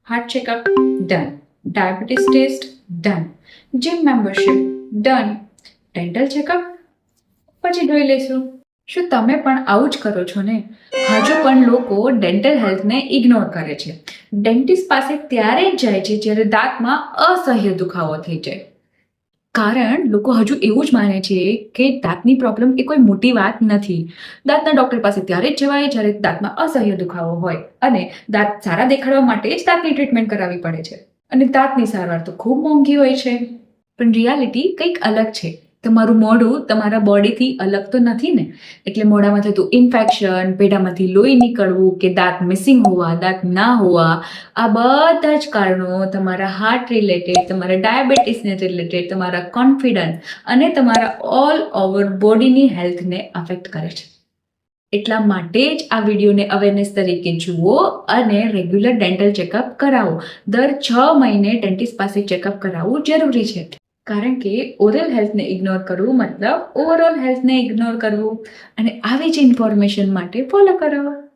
Heart checkup done, diabetes test done, gym membership done, dental checkup પછી જોઈ લઈશું. શું તમે પણ આવું જ કરો છો ને? હજુ પણ લોકો ડેન્ટલ હેલ્થને ઇગ્નોર કરે છે. ડેન્ટિસ્ટ પાસે ત્યારે જ જાય છે જ્યારે દાંતમાં અસહ્ય દુખાવો થઈ જાય. કારણ લોકો હજુ એવું જ માને છે કે દાંતની પ્રોબ્લેમ એ કોઈ મોટી વાત નથી. દાંતના ડોક્ટર પાસે ત્યારે જ જવાય જ્યારે દાંતમાં અસહ્ય દુખાવો હોય અને દાંત સારા દેખાડવા માટે જ દાંતની ટ્રીટમેન્ટ કરાવવી પડે છે. અને દાંતની સારવાર તો ખૂબ મોંઘી હોય છે. પણ રિયાલિટી કંઈક અલગ છે. તમારું મોઢું તમારા બોડીથી અલગ તો નથી ને. એટલે મોઢામાં થતું ઇન્ફેક્શન, પેઢામાંથી લોહી નીકળવું કે દાંત મિસિંગ હોવા, દાંત ના હોવા, આ બધા જ કારણો તમારા હાર્ટ રિલેટેડ, તમારા ડાયાબિટીસને રિલેટેડ, તમારા કોન્ફિડન્સ અને તમારા ઓલ ઓવર બોડીની હેલ્થને અફેક્ટ કરે છે. એટલા માટે જ આ વિડીયોને અવેરનેસ તરીકે જુઓ અને રેગ્યુલર ડેન્ટલ ચેકઅપ કરાવો. દર 6 મહિને ડેન્ટિસ્ટ પાસે ચેકઅપ કરાવવું જરૂરી છે. કારણ કે ઓરલ હેલ્થને ઇગ્નોર કરવું મતલબ ઓવરઓલ હેલ્થને ઇગ્નોર કરવું. અને આવી જ ઇન્ફોર્મેશન માટે ફોલો કરો.